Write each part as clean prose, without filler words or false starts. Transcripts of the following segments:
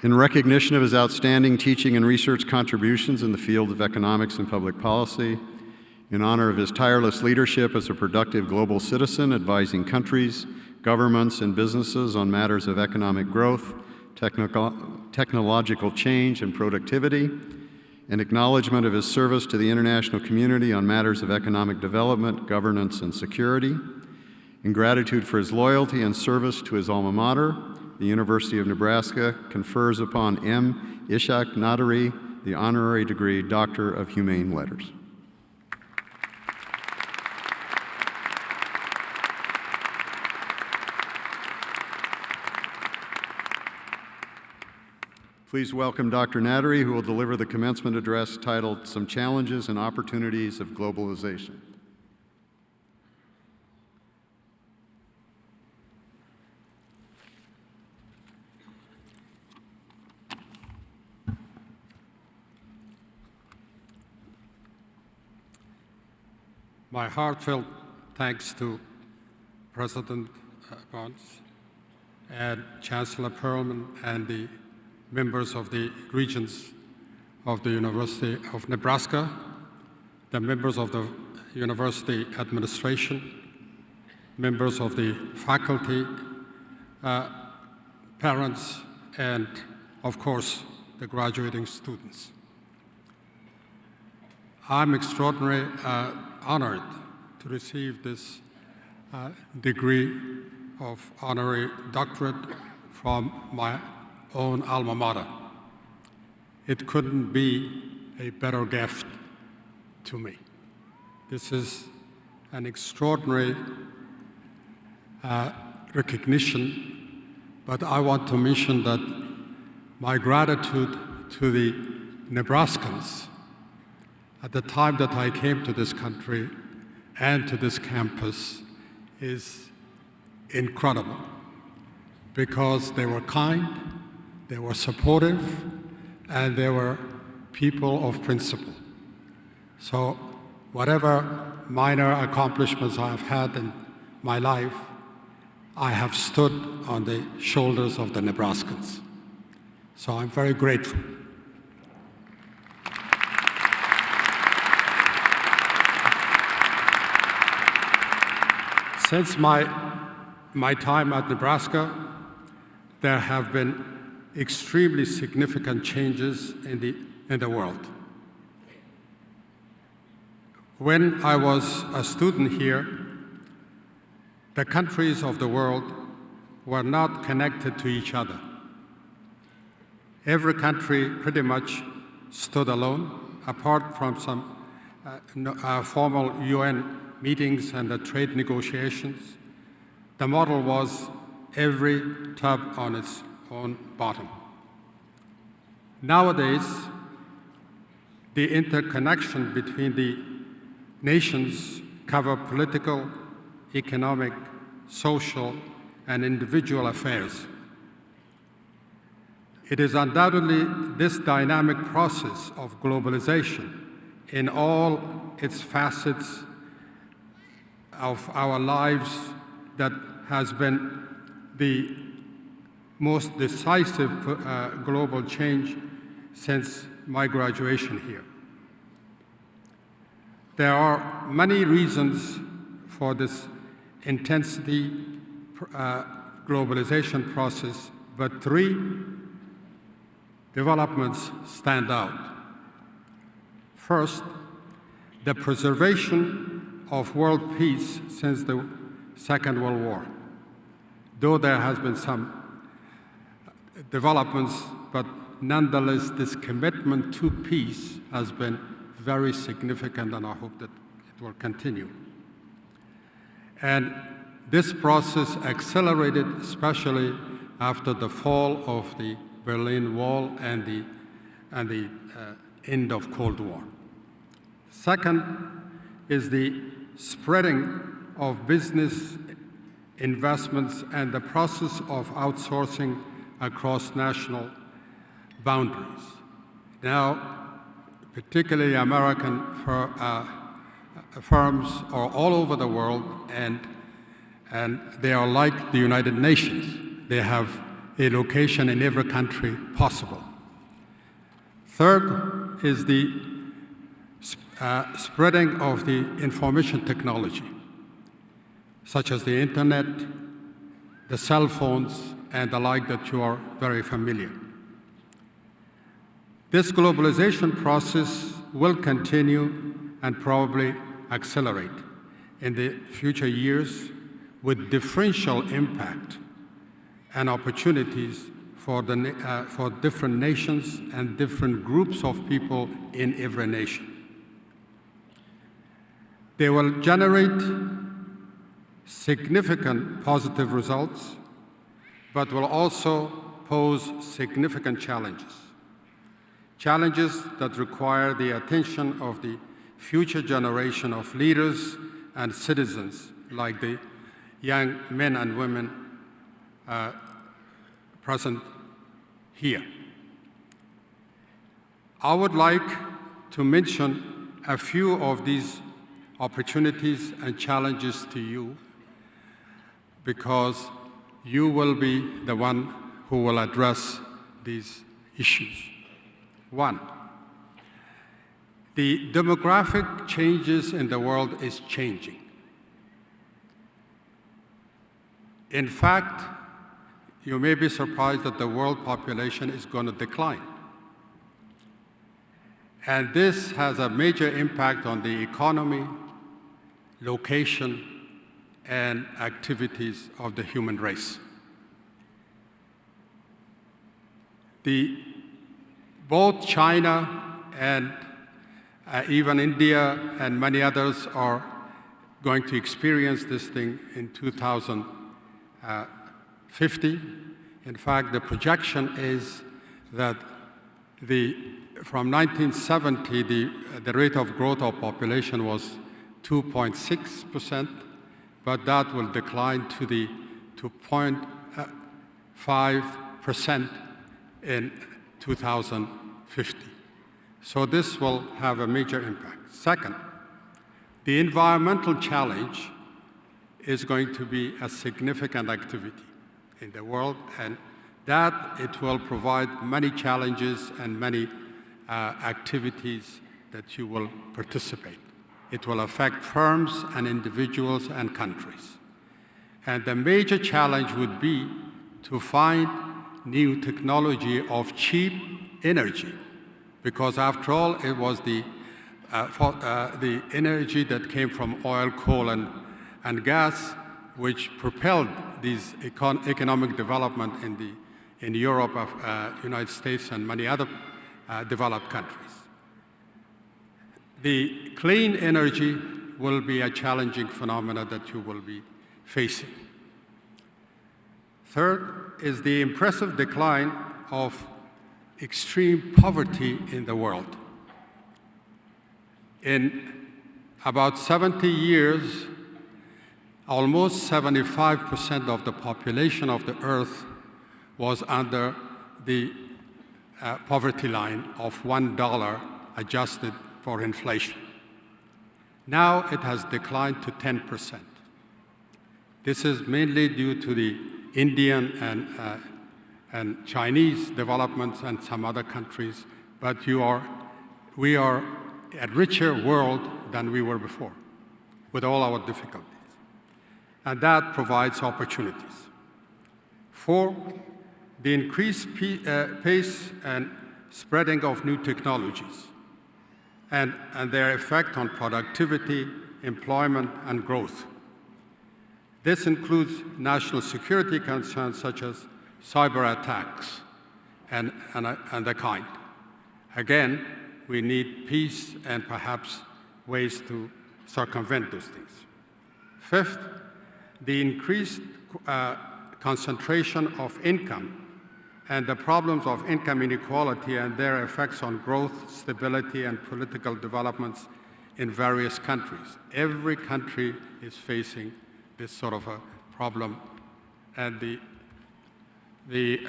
In recognition of his outstanding teaching and research contributions in the field of economics and public policy, in honor of his tireless leadership as a productive global citizen advising countries, governments, and businesses on matters of economic growth, technological change, and productivity, in acknowledgement of his service to the international community on matters of economic development, governance, and security, in gratitude for his loyalty and service to his alma mater, the University of Nebraska confers upon M. Ishaq Nadiri the honorary degree Doctor of Humane Letters. Please welcome Dr. Nadiri, who will deliver the commencement address titled Some Challenges and Opportunities of Globalization. My heartfelt thanks to President Bonds and Chancellor Perlman and the members of the regents of the University of Nebraska, the members of the university administration, members of the faculty, parents, and of course, the graduating students. I'm extraordinarily honored to receive this degree of honorary doctorate from my own alma mater. It couldn't be a better gift to me. This is an extraordinary recognition, but I want to mention that my gratitude to the Nebraskans at the time that I came to this country and to this campus is incredible, because they were kind, they were supportive, and they were people of principle. So whatever minor accomplishments I've had in my life, I have stood on the shoulders of the Nebraskans. So I'm very grateful. Since my time at Nebraska, there have been extremely significant changes in the world. When I was a student here, the countries of the world were not connected to each other. Every country pretty much stood alone, apart from some formal UN meetings and the trade negotiations. The model was every tub on its own bottom. Nowadays, the interconnection between the nations cover political, economic, social, and individual affairs. It is undoubtedly this dynamic process of globalization in all its facets of our lives that has been the most decisive global change since my graduation here. There are many reasons for this intensity globalization process, but three developments stand out. First, the preservation of world peace since the Second World War. Though there has been some developments, but nonetheless, this commitment to peace has been very significant, and I hope that it will continue. And this process accelerated, especially after the fall of the Berlin Wall and the end of Cold War. Second is the spreading of business investments and the process of outsourcing across national boundaries. Now, particularly American firms are all over the world, and they are like the United Nations. They have a location in every country possible. Third is the spreading of the information technology, such as the internet, the cell phones, and the like that you are very familiar. This globalization process will continue and probably accelerate in the future years with differential impact and opportunities for different nations and different groups of people in every nation. They will generate significant positive results, but will also pose significant challenges. Challenges that require the attention of the future generation of leaders and citizens, like the young men and women present here. I would like to mention a few of these opportunities and challenges to you, because you will be the one who will address these issues. One, the demographic changes in the world is changing. In fact, you may be surprised that the world population is going to decline. And this has a major impact on the economy, location, and activities of the human race. Both China and even India and many others are going to experience this thing in 2050. In fact, the projection is that from 1970, the rate of growth of population was 2.6%, but that will decline to 0.5% in 2050. So this will have a major impact. Second, the environmental challenge is going to be a significant activity in the world, and that it will provide many challenges and many activities that you will participate. It will affect firms and individuals and countries. And the major challenge would be to find new technology of cheap energy, because after all, it was the energy that came from oil, coal, and gas, which propelled these economic development in Europe, United States, and many other developed countries. The clean energy will be a challenging phenomenon that you will be facing. Third is the impressive decline of extreme poverty in the world. In about 70 years, almost 75% of the population of the Earth was under the poverty line of $1 adjusted for inflation. Now it has declined to 10%. This is mainly due to the Indian and Chinese developments and some other countries, but we are a richer world than we were before, with all our difficulties. And that provides opportunities. Four, the increased pace and spreading of new technologies and their effect on productivity, employment, and growth. This includes national security concerns such as cyber attacks and the kind. Again, we need peace and perhaps ways to circumvent those things. Fifth, the increased concentration of income and the problems of income inequality and their effects on growth, stability, and political developments in various countries. Every country is facing this sort of a problem, and the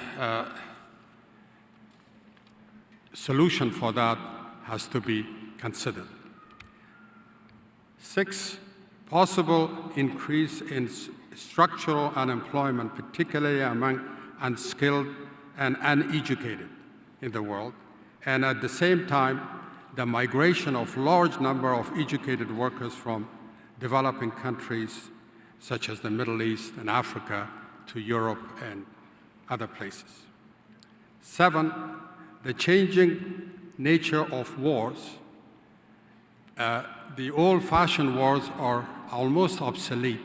solution for that has to be considered. Six, possible increase in structural unemployment, particularly among unskilled, and uneducated in the world. And at the same time, the migration of large number of educated workers from developing countries such as the Middle East and Africa to Europe and other places. 7, the changing nature of wars. The old-fashioned wars are almost obsolete.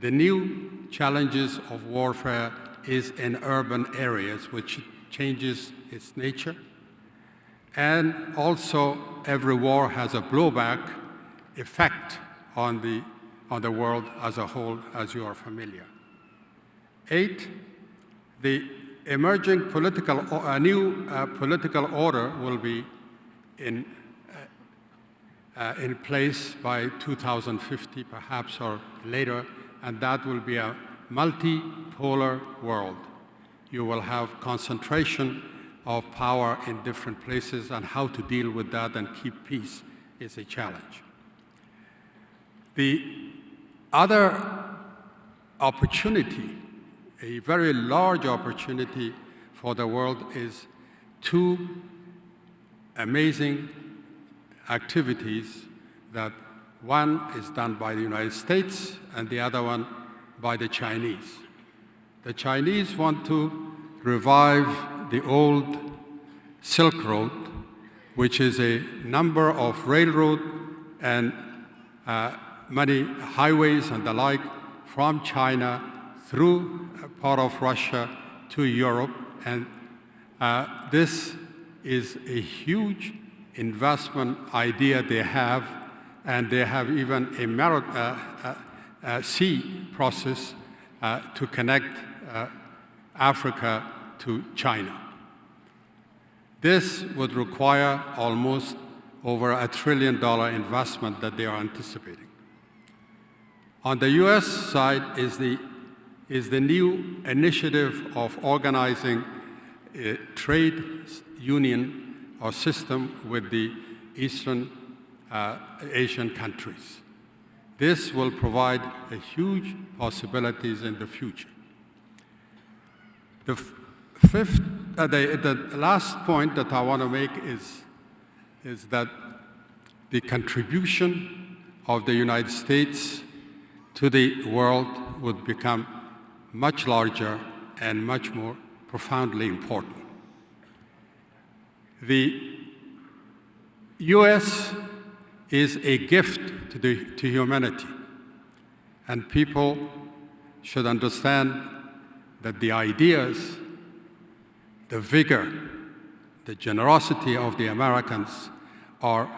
The new challenges of warfare is in urban areas, which changes its nature. And also, every war has a blowback effect on the world as a whole, as you are familiar. 8, the emerging new political order will be in place by 2050, perhaps, or later, and that will be a multipolar world. You will have concentration of power in different places, and how to deal with that and keep peace is a challenge. The other opportunity, a very large opportunity for the world, is 2 amazing activities that one is done by the United States and the other one by the Chinese. The Chinese want to revive the old Silk Road, which is a number of railroad and many highways and the like from China through part of Russia to Europe. And this is a huge investment idea they have, and they have even a sea process to connect Africa to China. This would require almost over $1 trillion investment that they are anticipating. On the US side is the new initiative of organizing a trade union or system with the Eastern Asian countries. This will provide a huge possibilities in the future. The last point that I want to make is that the contribution of the United States to the world would become much larger and much more profoundly important. The US is a gift to humanity, and people should understand that the ideas, the vigor, the generosity of the Americans are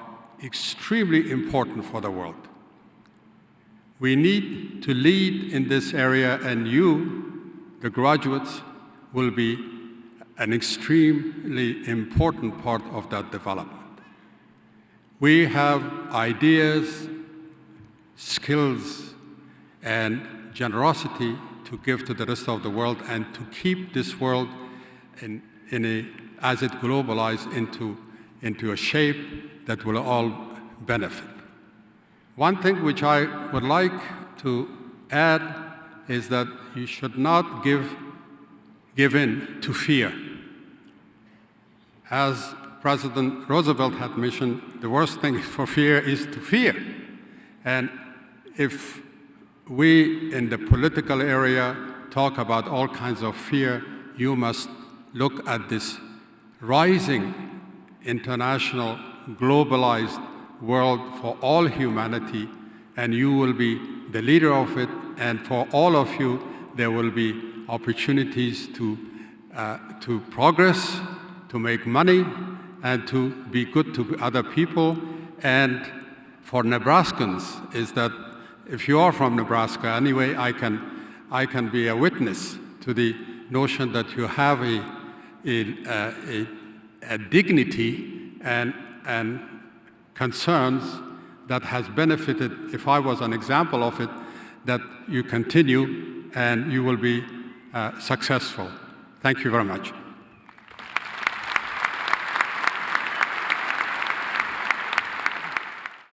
extremely important for the world. We need to lead in this area, and you, the graduates, will be an extremely important part of that development. We have ideas, skills, and generosity to give to the rest of the world and to keep this world as it globalizes into a shape that will all benefit. One thing which I would like to add is that you should not give in to fear. As President Roosevelt had mentioned, the worst thing for fear is to fear. And if we in the political area talk about all kinds of fear, you must look at this rising international globalized world for all humanity, and you will be the leader of it, and for all of you there will be opportunities to progress, to make money, and to be good to other people. And for Nebraskans is that if you are from Nebraska anyway, I can be a witness to the notion that you have a dignity and concerns that has benefited, if I was an example of it, that you continue and you will be successful. Thank you very much.